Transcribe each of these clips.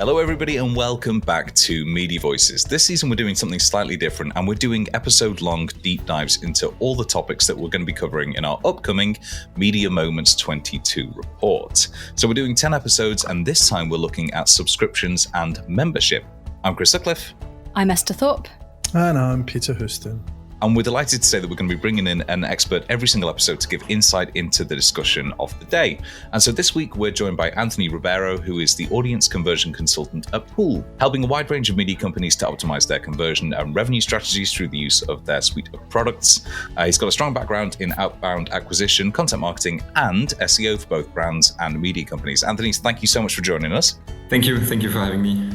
Hello everybody and welcome back to Media Voices. This season we're doing something slightly different and we're doing episode-long deep dives into all the topics that we're going to be covering in our upcoming Media Moments 22 report. So we're doing 10 episodes and this time we're looking at subscriptions and membership. I'm Chris Sutcliffe. I'm Esther Thorpe. And I'm Peter Houston. And we're delighted to say that we're going to be bringing in an expert every single episode to give insight into the discussion of the day. And so this week, we're joined by Anthony Ribeiro, who is the audience conversion consultant at Pool, helping a wide range of media companies to optimize their conversion and revenue strategies through the use of their suite of products. He's got a strong background in outbound acquisition, content marketing, and SEO for both brands and media companies. Anthony, thank you so much for joining us. Thank you for having me.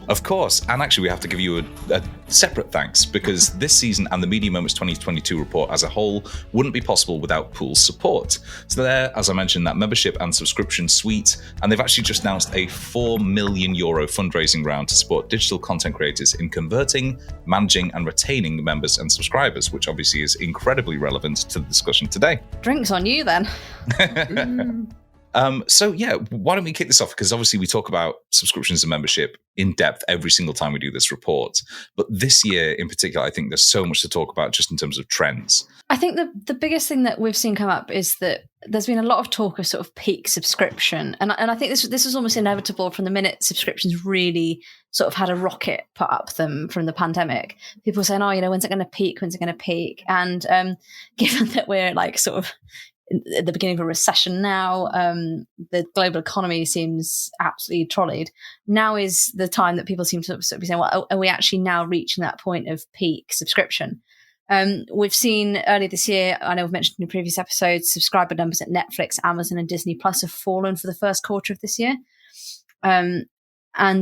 Of course, and actually we have to give you a separate thanks because this season and the Media Moments 2022 report as a whole wouldn't be possible without Pool's support. So they're, as I mentioned, that membership and subscription suite, and they've actually just announced a €4 million fundraising round to support digital content creators in converting, managing and retaining members and subscribers, which obviously is incredibly relevant to the discussion today. Drinks on you then. Why don't we kick this off? Because obviously we talk about subscriptions and membership in depth every single time we do this report. But this year in particular, I think there's so much to talk about just in terms of trends. I think the biggest thing that we've seen come up is that there's been a lot of talk of sort of peak subscription. And I think this was almost inevitable from the minute subscriptions really sort of had a rocket put up them from the pandemic. People were saying, when's it going to peak? When's it going to peak? And given that we're like sort of at the beginning of a recession now, the global economy seems absolutely trolleyed. Now is the time that people seem to sort of be saying, well, are we actually now reaching that point of peak subscription? We've seen earlier this year, I know we've mentioned in previous episodes, subscriber numbers at Netflix, Amazon and Disney Plus have fallen for the first quarter of this year. And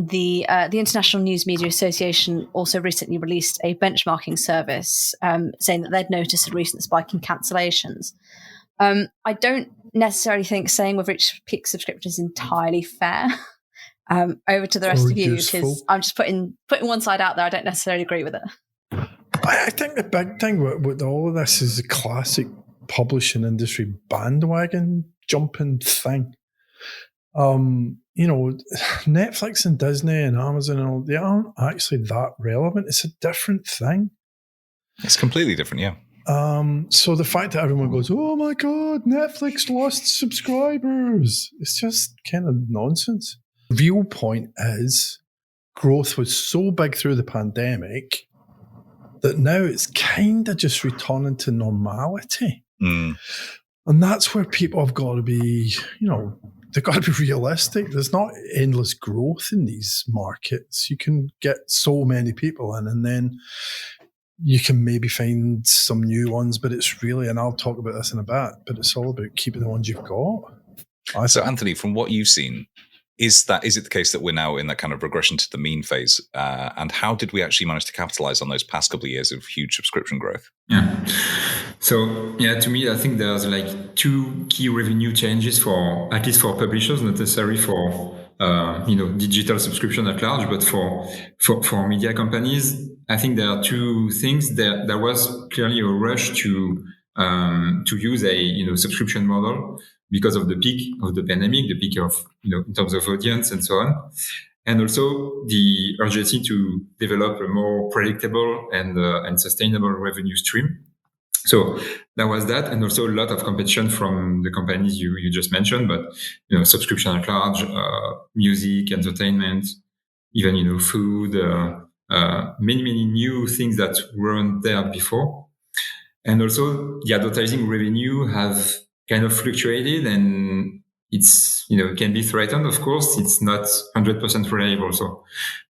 the International News Media Association also recently released a benchmarking service saying that they'd noticed a recent spike in cancellations. I don't necessarily think saying we've reached peak subscription is entirely fair. Over to the rest of you, because I'm just putting one side out there. I don't necessarily agree with it. I think the big thing with all of this is the classic publishing industry bandwagon jumping thing. Netflix and Disney and Amazon and all, they aren't actually that relevant. It's a different thing. It's completely different, yeah. So the fact that everyone goes, oh my God, Netflix lost subscribers, it's just kind of nonsense. The real point is growth was so big through the pandemic that now it's kind of just returning to normality. And that's where people have got to be, they've got to be realistic. There's not endless growth in these markets. You can get so many people in and then you can maybe find some new ones, but it's really, and I'll talk about this in a bit, but it's all about keeping the ones you've got. So Anthony, from what you've seen, is it the case that we're now in that kind of regression to the mean phase? And how did we actually manage to capitalize on those past couple of years of huge subscription growth? Yeah. So, to me, I think there's like two key revenue changes for, at least for publishers, not necessarily for, digital subscription at large, but for media companies. I think there are two things. There was clearly a rush to use a subscription model because of the peak of the pandemic, the peak of in terms of audience and so on, and also the urgency to develop a more predictable and sustainable revenue stream. So there was that, and also a lot of competition from the companies you just mentioned, but subscription at large, music, entertainment, even food. Many new things that weren't there before. And also the advertising revenue have kind of fluctuated and it's, can be threatened. Of course, it's not 100% reliable. So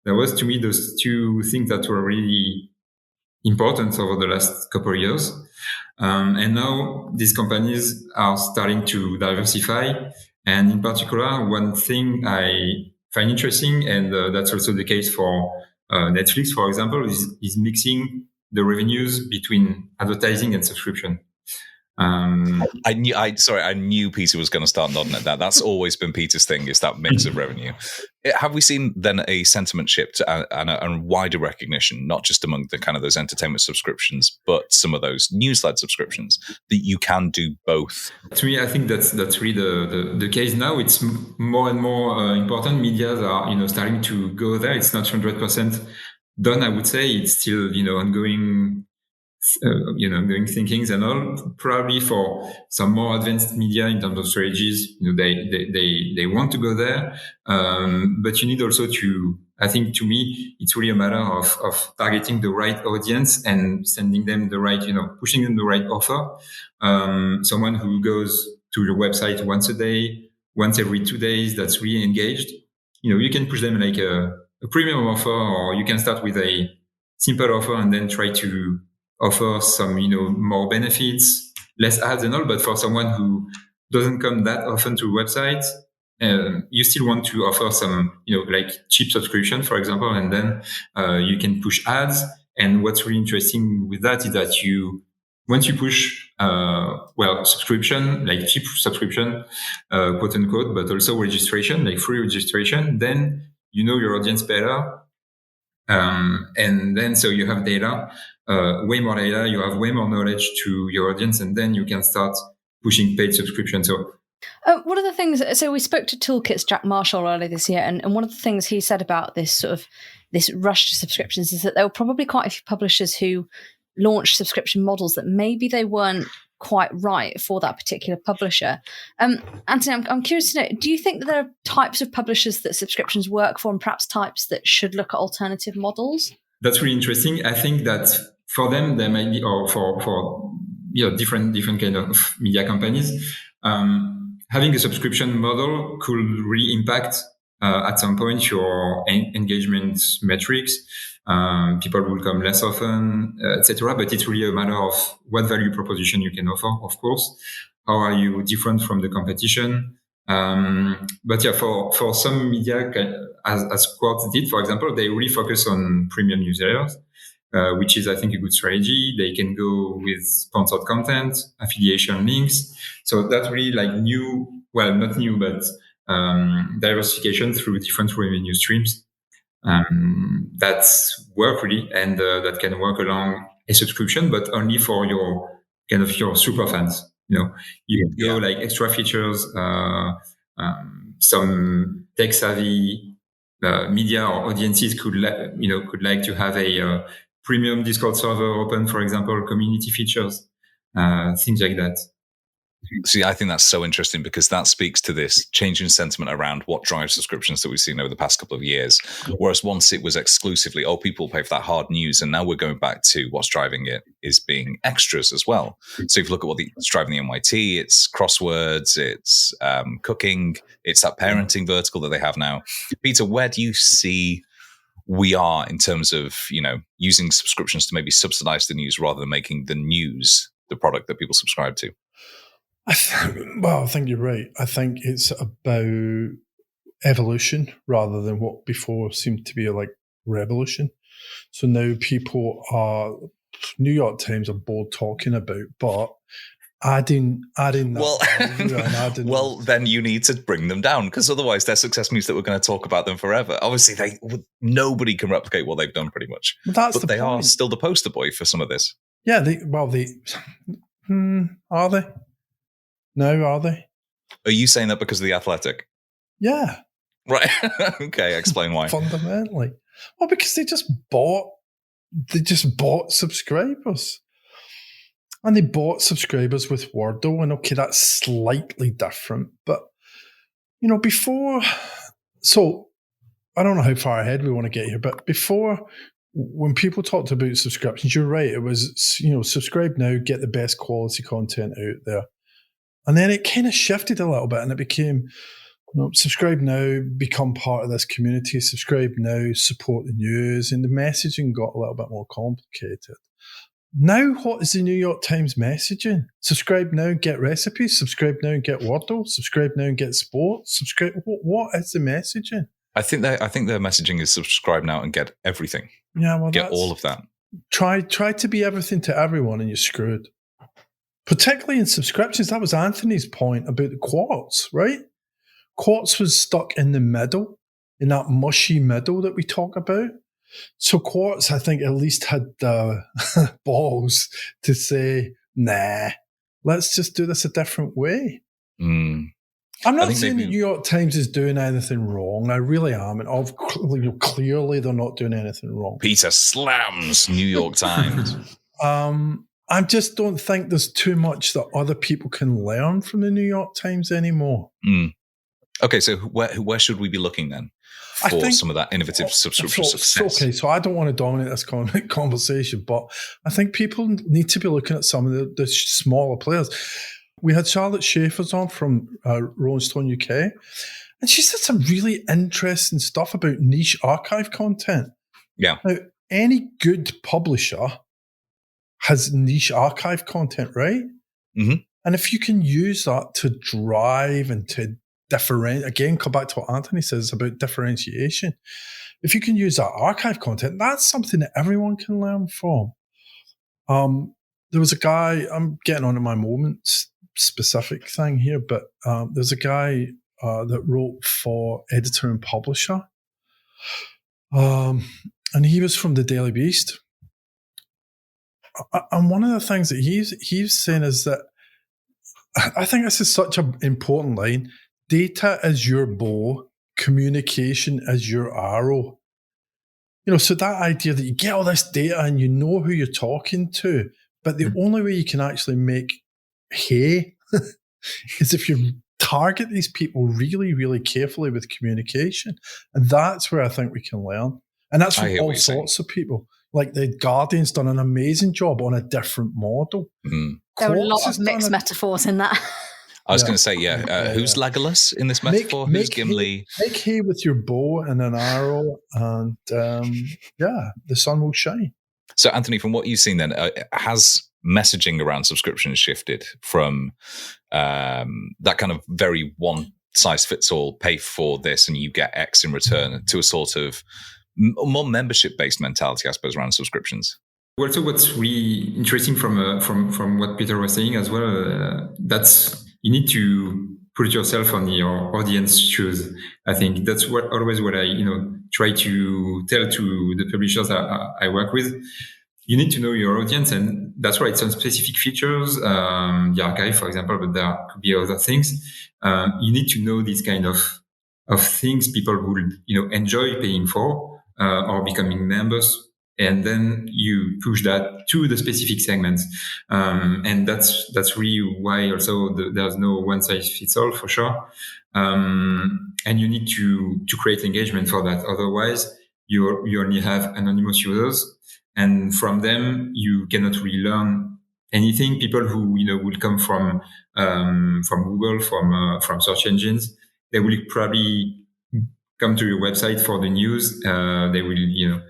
there was, to me, those two things that were really important over the last couple of years. And now these companies are starting to diversify. And in particular, one thing I find interesting, and that's also the case for Netflix, for example, is mixing the revenues between advertising and subscription. I knew Peter was going to start nodding at that. That's always been Peter's thing, is that mix of revenue. Have we seen then a sentiment shift and a wider recognition, not just among the kind of those entertainment subscriptions, but some of those news-led subscriptions, that you can do both? To me, I think that's really the case now. It's more and more important. Medias are starting to go there. It's not 100% done. I would say it's still ongoing. Doing thinkings and all. Probably for some more advanced media in terms of strategies, they want to go there. But you need also to, I think, to me, it's really a matter of targeting the right audience and sending them the right, pushing them the right offer. Someone who goes to your website once a day, once every 2 days, that's really engaged. You can push them like a premium offer, or you can start with a simple offer and then try to offer some, more benefits, less ads and all. But for someone who doesn't come that often to websites, you still want to offer some, like cheap subscription, for example, and then you can push ads. And what's really interesting with that is that once you push, subscription, like cheap subscription, quote unquote, but also registration, like free registration, then you know your audience better. And then so you have data, way more data, you have way more knowledge to your audience, and then you can start pushing paid subscription. So one of the things, so we spoke to Toolkit's Jack Marshall earlier this year, and one of the things he said about this rush to subscriptions is that there were probably quite a few publishers who launched subscription models that maybe they weren't quite right for that particular publisher. Anthony, I'm curious to know, do you think that there are types of publishers that subscriptions work for and perhaps types that should look at alternative models? That's really interesting. I think that for them, there might be, or for different kind of media companies, having a subscription model could really impact at some point your engagement metrics. People will come less often, etc. But it's really a matter of what value proposition you can offer, of course. How are you different from the competition? But yeah, for some media, as Quartz did, for example, they really focus on premium newsletters, which is, I think, a good strategy. They can go with sponsored content, affiliation links. So that's really like not new, but diversification through different revenue streams. That's work really, and that can work along a subscription, but only for your super fans. You go like extra features, some tech savvy media or audiences could like to have a premium Discord server open, for example, community features, things like that. See, I think that's so interesting because that speaks to this change in sentiment around what drives subscriptions that we've seen over the past couple of years. Whereas once it was exclusively, people pay for that hard news, and now we're going back to what's driving it is being extras as well. So if you look at what's driving the NYT, it's crosswords, it's cooking, it's that parenting vertical that they have now. Peter, where do you see we are in terms of, using subscriptions to maybe subsidize the news rather than making the news the product that people subscribe to? I think you're right. I think it's about evolution rather than what before seemed to be like revolution. So now New York Times are bored talking about, but adding that. Well, then you need to bring them down, because otherwise their success means that we're going to talk about them forever. Obviously, nobody can replicate what they've done pretty much. But they are still the poster boy for some of this. Yeah, are they? No, are they? Are you saying that because of The Athletic? Yeah. Right. Okay, explain why. Fundamentally. Well, because they just bought subscribers. And they bought subscribers with Wordle, and okay, that's slightly different. But, before, so I don't know how far ahead we want to get here, but before, when people talked about subscriptions, you're right, it was, subscribe now, get the best quality content out there. And then it kind of shifted a little bit, and it became, subscribe now, become part of this community, subscribe now, support the news, and the messaging got a little bit more complicated. Now, what is the New York Times messaging? Subscribe now and get recipes, subscribe now and get Wordle, subscribe now and get sports, subscribe. What is the messaging? I think their messaging is subscribe now and get everything. Yeah, well, get all of that. Try to be everything to everyone, and you're screwed. Particularly in subscriptions, that was Anthony's point about the Quartz, right? Quartz was stuck in the middle. in that mushy middle that we talk about. So Quartz, I think, at least had the balls to say, nah, let's just do this a different way. Mm. I'm not saying the New York Times is doing anything wrong. I really am. And clearly they're not doing anything wrong. Peter slams New York Times. I just don't think there's too much that other people can learn from the New York Times anymore. Mm. Okay, so where should we be looking then for some of that innovative subscription success? Okay, so I don't want to dominate this conversation, but I think people need to be looking at some of the smaller players. We had Charlotte Schaefer's on from Rolling Stone UK, and she said some really interesting stuff about niche archive content. Yeah. Now, any good publisher has niche archive content, right? Mm-hmm. And if you can use that to drive and to differentiate, again, come back to what Anthony says about differentiation. If you can use that archive content, that's something that everyone can learn from. There was a guy, I'm getting on to my moments specific thing here, but there's a guy that wrote for Editor and Publisher. And he was from the Daily Beast. And one of the things that he's saying is that I think this is such an important line. Data is your bow, communication is your arrow. So that idea that you get all this data and you know who you're talking to, but the only way you can actually make hay is if you target these people really, really carefully with communication. And that's where I think we can learn. And that's from all sorts of people. Like the Guardian's done an amazing job on a different model. Mm. There are a lot of mixed metaphors in that. I was going to say, who's Legolas in this metaphor? Who's Gimli? Make hay with your bow and an arrow, and the sun will shine. So, Anthony, from what you've seen then, has messaging around subscriptions shifted from that kind of very one-size-fits-all, pay for this and you get X in return, to a sort of more membership-based mentality, I suppose, around subscriptions? Also, what's really interesting from what Peter was saying as well, that's you need to put yourself on your audience shoes. I think that's always what I try to tell to the publishers I work with. You need to know your audience, and that's right. Some specific features, the archive, for example, but there could be other things. You need to know these kind of things people would enjoy paying for. Or becoming members, and then you push that to the specific segments, and that's really why also there's no one size fits all for sure, and you need to create engagement for that. Otherwise, you only have anonymous users, and from them you cannot really learn anything. People who will come from Google, from search engines, they will probably come to your website for the news. They will,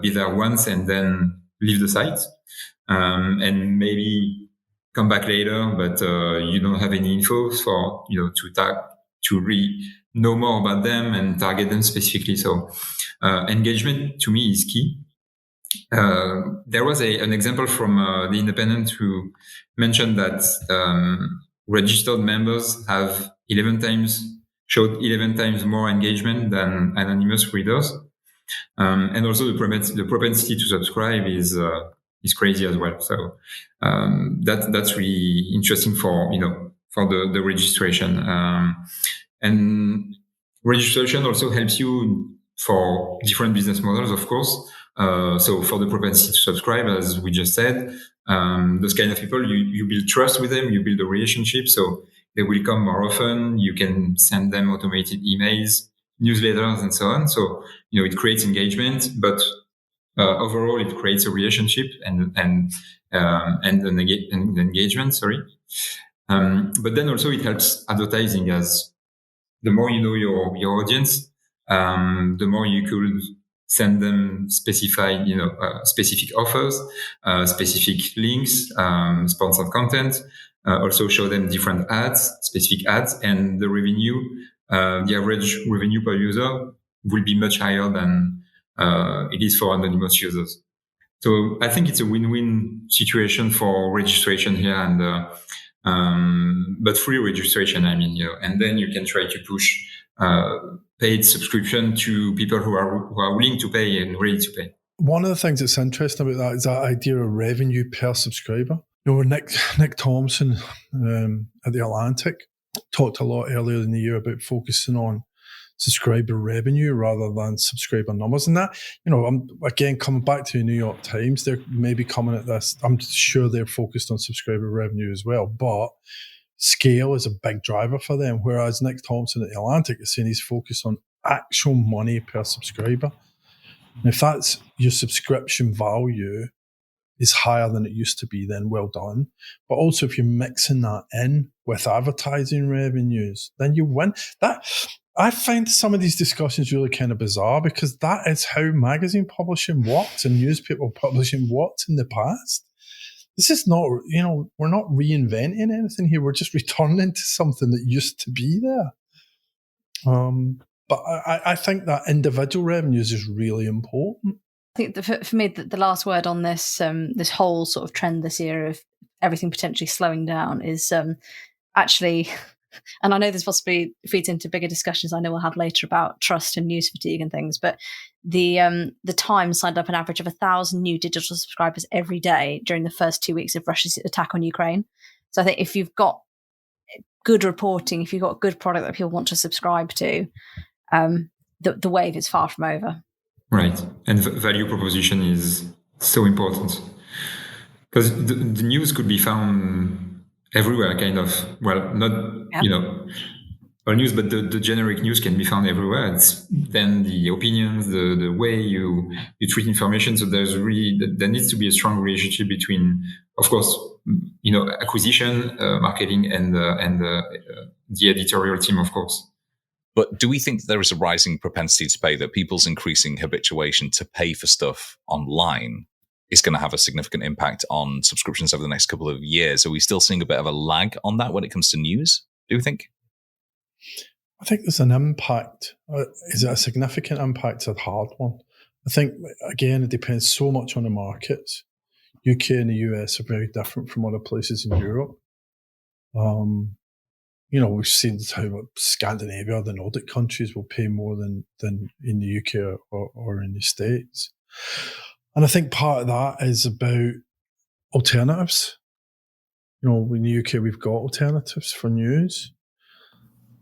be there once and then leave the site, and maybe come back later, but you don't have any info for to really know more about them and target them specifically. So engagement to me is key. There was an example from the Independent who mentioned that registered members have 11 times more engagement than anonymous readers, and also the propensity to subscribe is crazy as well. So that's really interesting for the registration, and registration also helps you for different business models, of course. So for the propensity to subscribe, as we just said, those kind of people, you build trust with them, you build a relationship, so they will come more often. You can send them automated emails, newsletters, and so on. So it creates engagement, but overall it creates a relationship and an engagement. Sorry, but then also it helps advertising, as the more you know your audience, the more you could send them specific offers, specific links, sponsored content. Also show them different ads, specific ads, and the revenue, the average revenue per user will be much higher than it is for anonymous users. So I think it's a win-win situation for registration here, and but free registration, I mean, and then you can try to push paid subscription to people who are willing to pay and ready to pay. One of the things that's interesting about that is that idea of revenue per subscriber. Nick Thompson at The Atlantic talked a lot earlier in the year about focusing on subscriber revenue rather than subscriber numbers. And that, I'm again coming back to the New York Times, they're maybe coming at this. I'm sure they're focused on subscriber revenue as well, but scale is a big driver for them. Whereas Nick Thompson at The Atlantic is saying he's focused on actual money per subscriber. And if that's your subscription value is higher than it used to be, then well done. But also if you're mixing that in with advertising revenues, then you win. That I find some of these discussions really kind of bizarre because that is how magazine publishing worked and newspaper publishing worked in the past. This is not, we're not reinventing anything here. We're just returning to something that used to be there. But I think that individual revenues is really important. I think for me, the last word on this this whole sort of trend this year of everything potentially slowing down is actually, and I know this possibly feeds into bigger discussions I know we'll have later about trust and news fatigue and things, but the Times signed up an average of 1,000 new digital subscribers every day during the first 2 weeks of Russia's attack on Ukraine. So I think if you've got good reporting, if you've got good product that people want to subscribe to, the wave is far from over. Right. And value proposition is so important because the news could be found everywhere, kind of. Well, not, all news, but the generic news can be found everywhere. It's then the opinions, the way you treat information. So there needs to be a strong relationship between, of course, acquisition, marketing, and the editorial team, of course. But do we think there is a rising propensity to pay, that people's increasing habituation to pay for stuff online is going to have a significant impact on subscriptions over the next couple of years? Are we still seeing a bit of a lag on that when it comes to news, do you think? I think there's an impact. Is it a significant impact? It's a hard one. I think, again, it depends so much on the markets. UK and the US are very different from other places in Europe. We've seen how Scandinavia, the Nordic countries, will pay more than in the UK or in the States. And I think part of that is about alternatives. In the UK, we've got alternatives for news.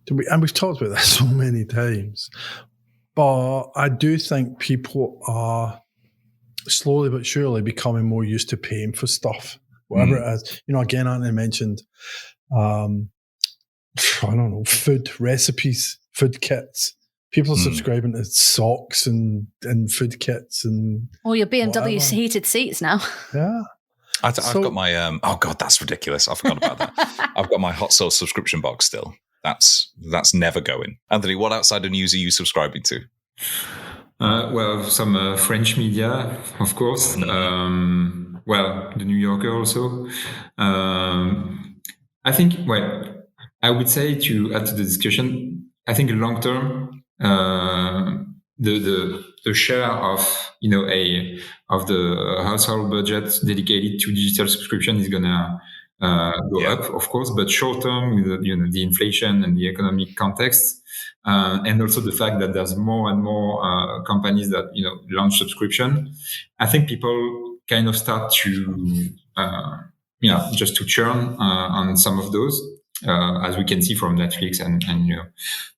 And we've talked about this so many times. But I do think people are slowly but surely becoming more used to paying for stuff, whatever it is. Again, Anthony mentioned, food recipes, food kits. People are subscribing to socks and food kits and your BMW heated seats now. Yeah. I've got my oh god, that's ridiculous. I forgot about that. I've got my hot sauce subscription box still. That's never going. Anthony, what outside of news are you subscribing to? Well, some French media, of course. The New Yorker also. I think, I would say to add to the discussion, I think long term, the share of of the household budget dedicated to digital subscription is gonna go up, of course, but short term with the inflation and the economic context, and also the fact that there's more and more companies that launch subscription, I think people kind of start to just to churn on some of those. As we can see from Netflix and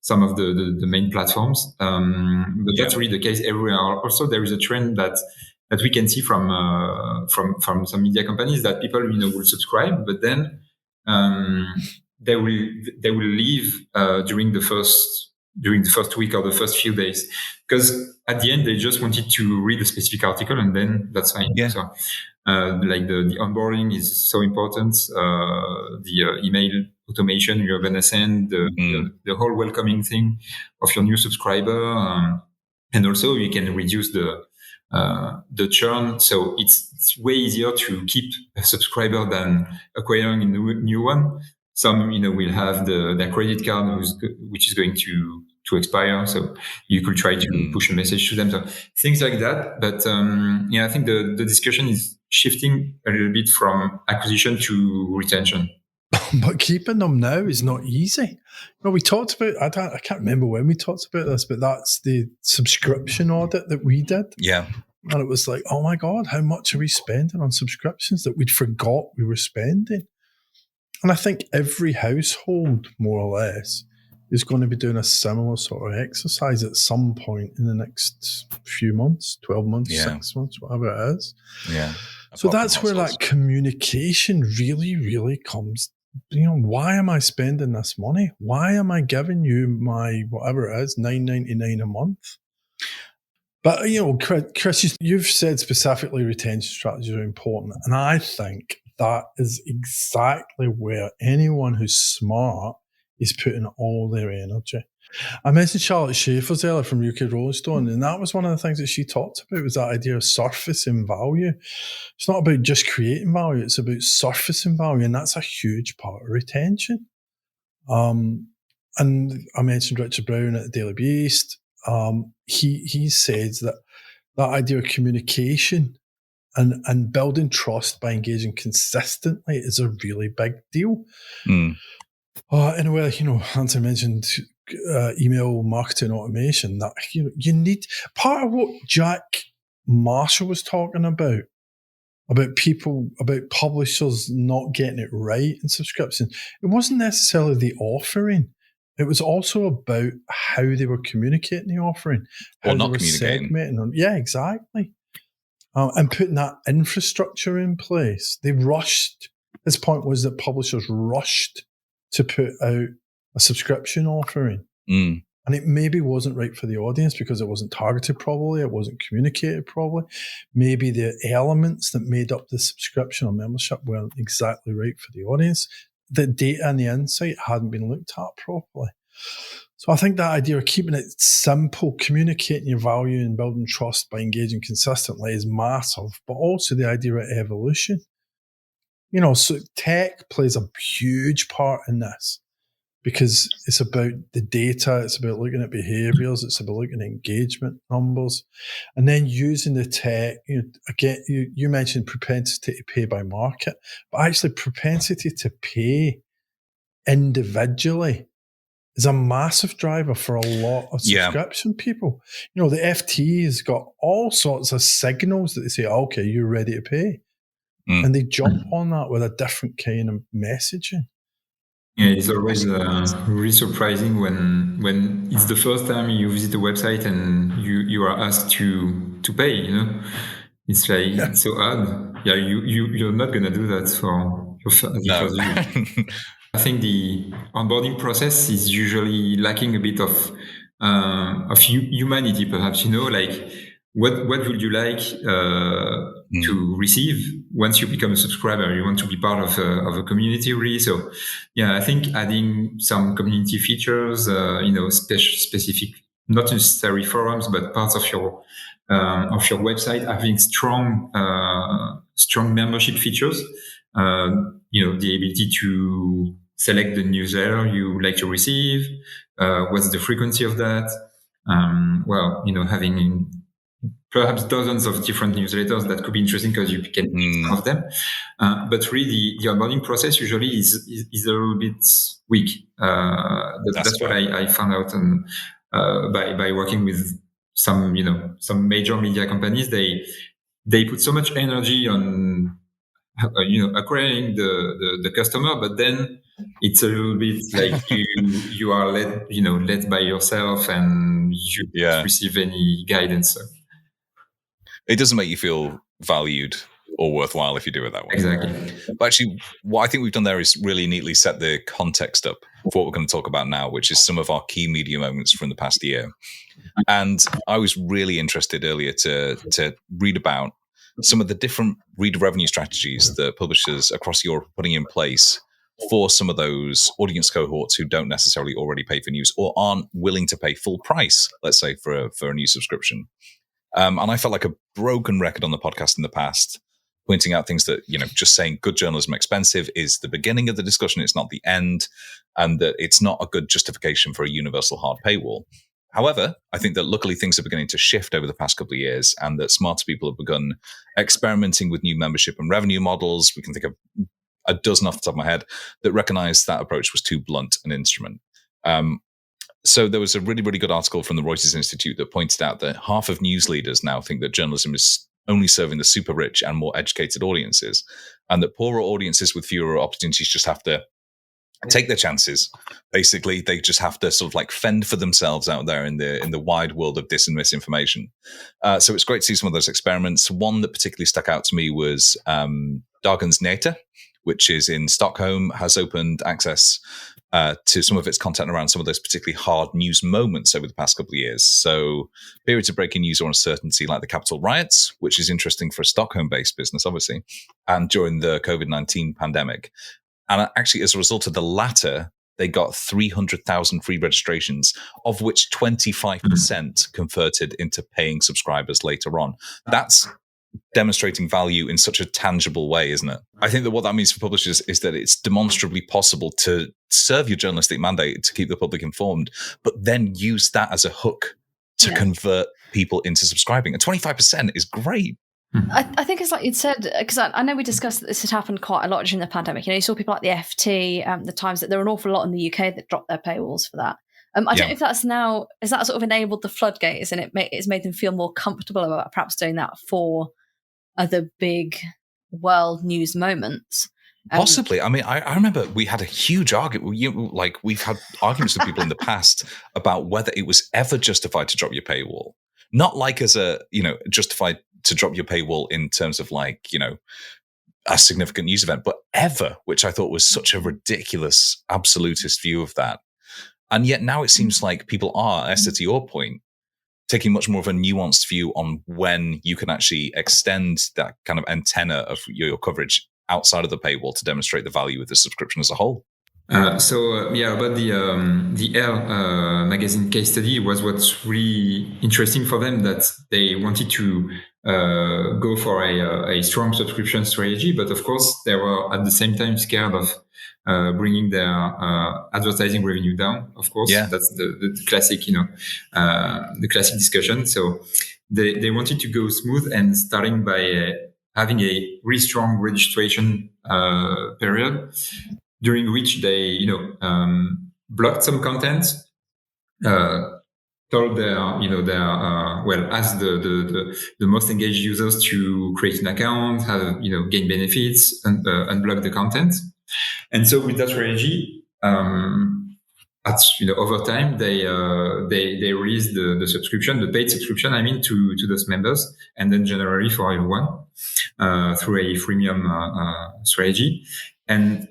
some of the main platforms, but that's really the case everywhere. Also, there is a trend that we can see from some media companies that people will subscribe, but then they will leave during the first week or the first few days, because at the end they just wanted to read a specific article and then that's fine. Yeah. So the onboarding is so important. The email automation you're gonna send, the whole welcoming thing of your new subscriber, and also you can reduce the churn. So it's way easier to keep a subscriber than acquiring a new one. Some will have their credit card which is going to expire, so you could try to push a message to them. So things like that. But I think the discussion is shifting a little bit from acquisition to retention. But keeping them now is not easy. We talked about, I can't remember when we talked about this, but that's the subscription audit that we did. Yeah. And it was like, oh my God, how much are we spending on subscriptions that we'd forgot we were spending? And I think every household, more or less, is going to be doing a similar sort of exercise at some point in the next few months, 12 months, 6 months, whatever it is. Yeah. So that's where that communication really, really comes. Why am I spending this money? Why am I giving you my, whatever it is, $9.99 a month? But, Chris, you've said specifically retention strategies are important. And I think that is exactly where anyone who's smart is putting all their energy. I mentioned Charlotte Schaefer's earlier from UK Rolling Stone, and that was one of the things that she talked about, was that idea of surfacing value. It's not about just creating value, it's about surfacing value, and that's a huge part of retention. And I mentioned Richard Brown at the Daily Beast. He says that idea of communication and building trust by engaging consistently is a really big deal. In a way, Anthony mentioned email marketing automation, that you need part of what Jack Marshall was talking about people, about publishers not getting it right in subscription. It wasn't necessarily the offering. It was also about how they were communicating the offering, how or not they were communicating. segmenting. Yeah, exactly. And putting that infrastructure in place. They rushed. His point was that publishers rushed to put out a subscription offering. And it maybe wasn't right for the audience because it wasn't targeted properly, it wasn't communicated properly. Maybe the elements that made up the subscription or membership weren't exactly right for the audience. The data and the insight hadn't been looked at properly. So I think that idea of keeping it simple, communicating your value and building trust by engaging consistently is massive, but also the idea of evolution. So tech plays a huge part in this because it's about the data, it's about looking at behaviors, it's about looking at engagement numbers, and then using the tech. Again, you mentioned propensity to pay by market, but actually propensity to pay individually is a massive driver for a lot of subscription people. The FT has got all sorts of signals that they say, okay, you're ready to pay. And they jump on that with a different kind of messaging. Yeah, it's always really surprising when it's the first time you visit a website and you are asked to pay. It's like it's so odd. Yeah, you're not gonna do that for the first year. I think the onboarding process is usually lacking a bit of humanity, perhaps. Like what would you like to receive once you become a subscriber? You want to be part of a community, really. So, yeah, I think adding some community features, specific, not necessarily forums, but parts of your website, having strong membership features. The ability to select the newsletter you would like to receive, what's the frequency of that. Having perhaps dozens of different newsletters that could be interesting because you can pick some of them. But really, the onboarding process usually is a little bit weak. That's what I found out by working with some major media companies. They put so much energy on acquiring the customer, but then it's a little bit like you are led by yourself and you don't receive any guidance. So. It doesn't make you feel valued or worthwhile if you do it that way. Exactly. But actually, what I think we've done there is really neatly set the context up for what we're going to talk about now, which is some of our key media moments from the past year. And I was really interested earlier to read about some of the different reader revenue strategies that publishers across Europe are putting in place for some of those audience cohorts who don't necessarily already pay for news or aren't willing to pay full price, let's say, for a new subscription. And I felt like a broken record on the podcast in the past, pointing out things that, just saying good journalism expensive is the beginning of the discussion. It's not the end, and that it's not a good justification for a universal hard paywall. However, I think that luckily things are beginning to shift over the past couple of years, and that smarter people have begun experimenting with new membership and revenue models. We can think of a dozen off the top of my head, that recognized that approach was too blunt an instrument. So there was a really, really good article from the Reuters Institute that pointed out that half of news leaders now think that journalism is only serving the super rich and more educated audiences, and that poorer audiences with fewer opportunities just have to take their chances. Basically, they just have to sort of like fend for themselves out there in the wide world of dis and misinformation. So it's great to see some of those experiments. One that particularly stuck out to me was Dagens Nyheter, which is in Stockholm, has opened access to some of its content around some of those particularly hard news moments over the past couple of years. So periods of breaking news or uncertainty like the Capitol riots, which is interesting for a Stockholm-based business, obviously, and during the COVID-19 pandemic. And actually, as a result of the latter, they got 300,000 free registrations, of which 25% converted into paying subscribers later on. That's demonstrating value in such a tangible way, isn't it? I think that what that means for publishers is that it's demonstrably possible to serve your journalistic mandate to keep the public informed, but then use that as a hook to convert people into subscribing. And 25% is great. I think it's like you'd said, because I know we discussed that this had happened quite a lot during the pandemic. You saw people like the FT, the Times, that there were an awful lot in the UK that dropped their paywalls for that. I don't know if that's now, has that sort of enabled the floodgates and it's made them feel more comfortable about perhaps doing that for other big world news moments. Possibly. I mean, I remember we had a huge argument. Like we've had arguments with people in the past about whether it was ever justified to drop your paywall. Not like as a, justified to drop your paywall in terms of like, a significant news event, but ever, which I thought was such a ridiculous absolutist view of that. And yet now it seems like people are, Esther, to your point, taking much more of a nuanced view on when you can actually extend that kind of antenna of your coverage outside of the paywall to demonstrate the value of the subscription as a whole. About the Air magazine case study was what's really interesting for them, that they wanted to go for a strong subscription strategy, but of course they were at the same time scared of bringing their advertising revenue down. Of course, that's the classic, the classic discussion. So they wanted to go smooth and starting by having a really strong registration period, during which they, blocked some content, told their, asked the most engaged users to create an account, have, gain benefits, and unblock the content. And so with that strategy, over time, they released the subscription, the paid subscription, to those members, and then generally for everyone through a freemium strategy. And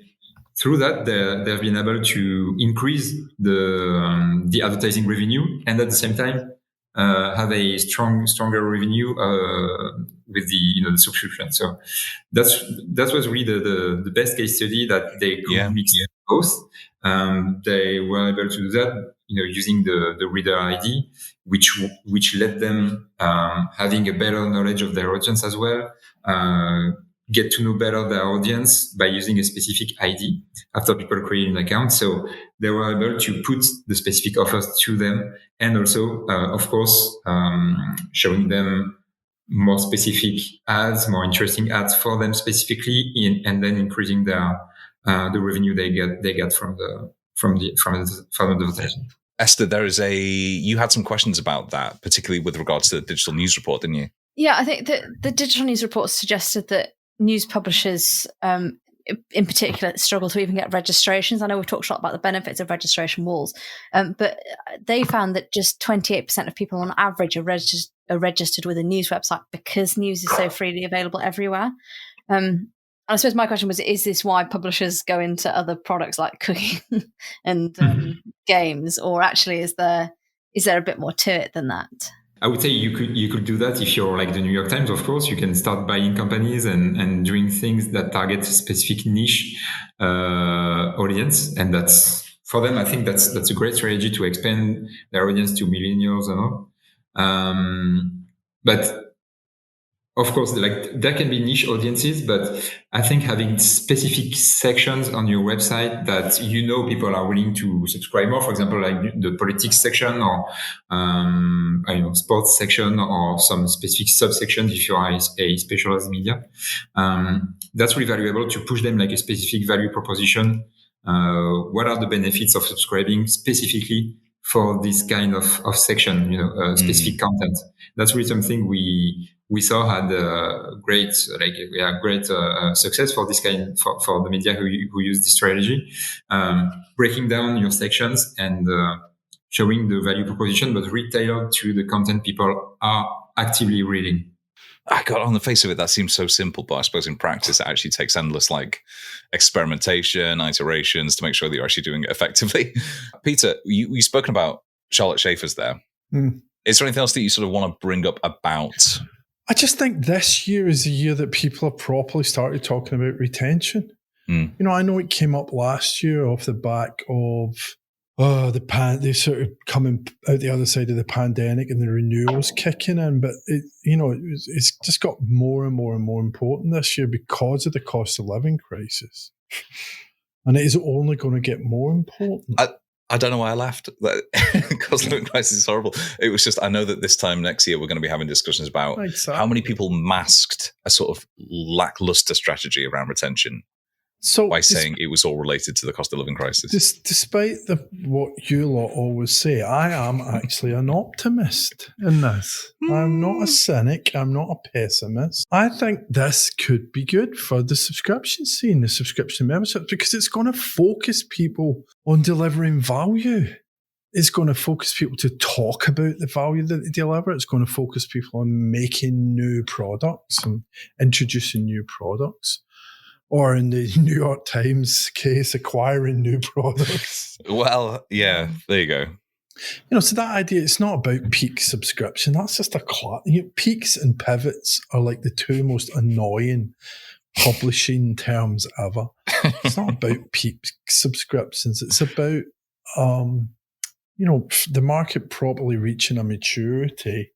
through that, they've been able to increase the advertising revenue, and at the same time have a stronger revenue with the subscription. So that was really the best case study, that they could mix both. They were able to do that, using the reader ID, which let them having a better knowledge of their audience as well. Get to know better their audience by using a specific ID after people create an account. So they were able to put the specific offers to them, and also, of course, showing them more specific ads, more interesting ads for them specifically, and then increasing the revenue they get from advertising. Esther, you had some questions about that, particularly with regards to the digital news report, didn't you? Yeah, I think that the digital news report suggested that news publishers, in particular, struggle to even get registrations. I know we've talked a lot about the benefits of registration walls, but they found that just 28% of people on average are registered with a news website because news is so freely available everywhere. I suppose my question was, is this why publishers go into other products like cooking and games, or actually is there a bit more to it than that? I would say you could do that if you're like the New York Times. Of course, you can start buying companies and doing things that target a specific niche audience, and that's for them. I think that's a great strategy to expand their audience to millennials and all. But of course, like there can be niche audiences, but I think having specific sections on your website that people are willing to subscribe more. For example, like the politics section or I don't know, sports section or some specific subsections if you are a specialized media. That's really valuable to push them like a specific value proposition. What are the benefits of subscribing specifically for this kind of section, specific content? That's really something we saw had great success for this kind for the media who use this strategy, breaking down your sections and showing the value proposition, but tailored to the content people are actively reading. I got on the face of it, that seems so simple, but I suppose in practice it actually takes endless experimentation, iterations to make sure that you're actually doing it effectively. Peter, you've spoken about Charlotte Schaefer's there. Is there anything else that you sort of want to bring up about? I just think this year is the year that people have properly started talking about retention. I know it came up last year off the back of they sort of coming out the other side of the pandemic and the renewals kicking in, but it's just got more and more and more important this year because of the cost of living crisis, and it is only going to get more important. I don't know why I laughed. Cost of living crisis is horrible. It was just, I know that this time next year we're going to be having discussions about how many people masked a sort of lackluster strategy around retention by saying it was all related to the cost of living crisis. Despite what you lot always say, I am actually an optimist in this. I'm not a cynic. I'm not a pessimist. I think this could be good for the subscription scene, the subscription membership, because it's going to focus people on delivering value. It's going to focus people to talk about the value that they deliver. It's going to focus people on making new products and introducing new products. Or in the New York Times case, acquiring new products. Well, yeah, there you go. So that idea, it's not about peak subscription. That's just peaks and pivots are like the two most annoying publishing terms ever. It's not about peak subscriptions. It's about, the market properly reaching a maturity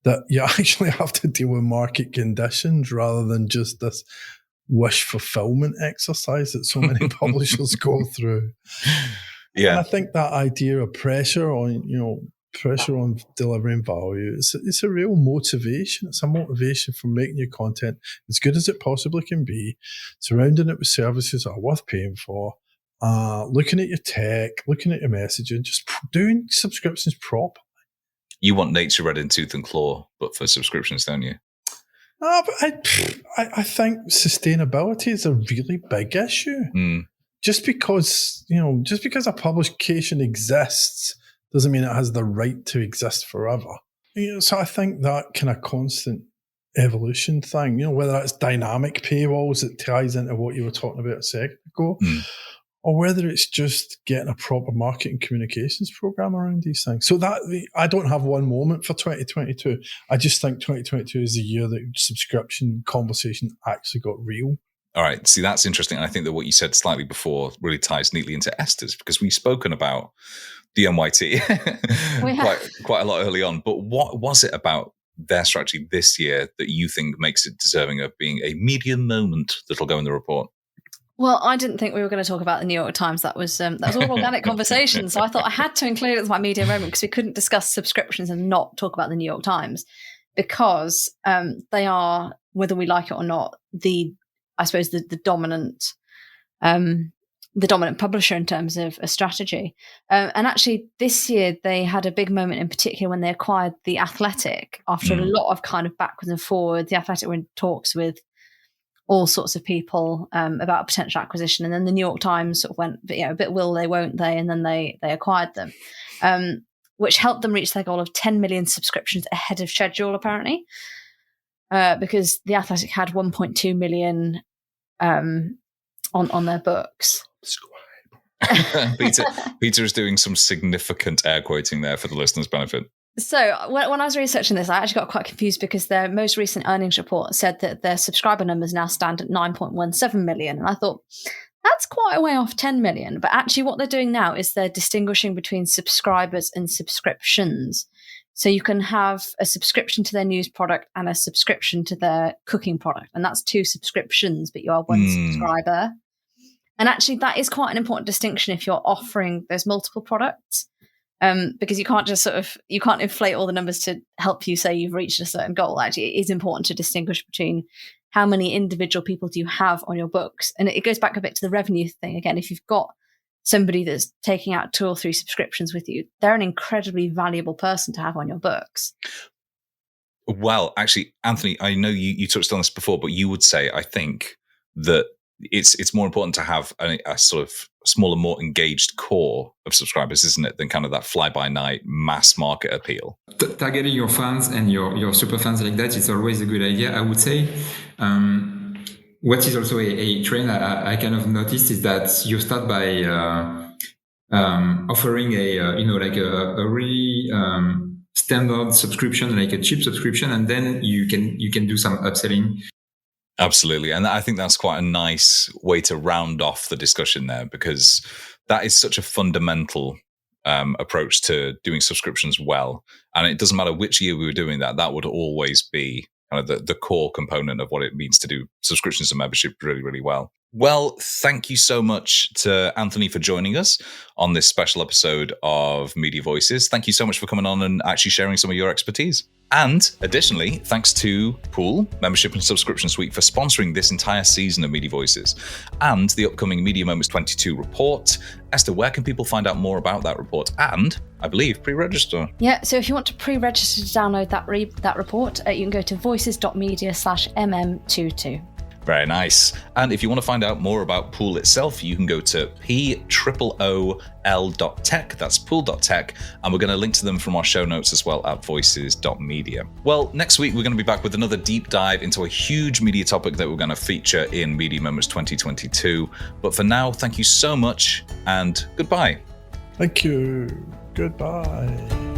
that you actually have to deal with market conditions rather than just this wish fulfillment exercise that so many publishers go through. Yeah, and I think that idea of pressure on delivering value, it's a real motivation. It's a motivation for making your content as good as it possibly can be, surrounding it with services that are worth paying for, looking at your tech, looking at your messaging, just doing subscriptions properly. You want nature red in tooth and claw, but for subscriptions, don't you? But I think sustainability is a really big issue. Just because a publication exists doesn't mean it has the right to exist forever. So I think that kind of constant evolution thing, whether that's dynamic paywalls that ties into what you were talking about a second ago, or whether it's just getting a proper marketing communications program around these things. So that I don't have one moment for 2022. I just think 2022 is the year that subscription conversation actually got real. All right. See, that's interesting. And I think that what you said slightly before really ties neatly into Esther's, because we've spoken about the NYT quite a lot early on. But what was it about their strategy this year that you think makes it deserving of being a media moment that'll go in the report? Well, I didn't think we were going to talk about the New York Times. That was all organic conversation. So I thought I had to include it as my media moment because we couldn't discuss subscriptions and not talk about the New York Times because they are, whether we like it or not, the dominant publisher in terms of a strategy. And actually, this year they had a big moment in particular when they acquired The Athletic. After a lot of kind of backwards and forwards, The Athletic were in talks with all sorts of people about a potential acquisition. And then the New York Times sort of went, a bit will they, won't they? And then they acquired them, which helped them reach their goal of 10 million subscriptions ahead of schedule, apparently, because The Athletic had 1.2 million on their books. Peter is doing some significant air quoting there for the listeners' benefit. So when I was researching this, I actually got quite confused because their most recent earnings report said that their subscriber numbers now stand at 9.17 million. And I thought, that's quite a way off 10 million. But actually what they're doing now is they're distinguishing between subscribers and subscriptions So you can have a subscription to their news product and a subscription to their cooking product. And that's 2 subscriptions, but you are 1 subscriber. And actually, that is quite an important distinction if you're offering those multiple products, because you can't just you can't inflate all the numbers to help you say you've reached a certain goal. Actually, it is important to distinguish between how many individual people do you have on your books. And it goes back a bit to the revenue thing. Again, if you've got somebody that's taking out 2 or 3 subscriptions with you, they're an incredibly valuable person to have on your books. Well, actually, Anthony, I know you touched on this before, but you would say, I think, that it's more important to have a sort of smaller, more engaged core of subscribers, isn't it, than kind of that fly-by-night mass market appeal? Targeting your fans and your super fans like that is always a good idea, I would say. What is also a trend I kind of noticed is that you start by offering a really standard subscription, like a cheap subscription, and then you can do some upselling. Absolutely. And I think that's quite a nice way to round off the discussion there, because that is such a fundamental approach to doing subscriptions well. And it doesn't matter which year we were doing that, that would always be kind of the core component of what it means to do subscriptions and membership really, really well. Well, thank you so much to Anthony for joining us on this special episode of Media Voices. Thank you so much for coming on and actually sharing some of your expertise. And additionally, thanks to Pool, Membership and Subscription Suite, for sponsoring this entire season of Media Voices and the upcoming Media Moments 22 report. Esther, where can people find out more about that report and, I believe, pre-register? Yeah, so if you want to pre-register to download that report, you can go to voices.media/mm22. Very nice. And if you want to find out more about Pool itself, you can go to POOL.tech. That's pool.tech. And we're going to link to them from our show notes as well at voices.media. Well, next week, we're going to be back with another deep dive into a huge media topic that we're going to feature in Media Moments 2022. But for now, thank you so much and goodbye. Thank you. Goodbye.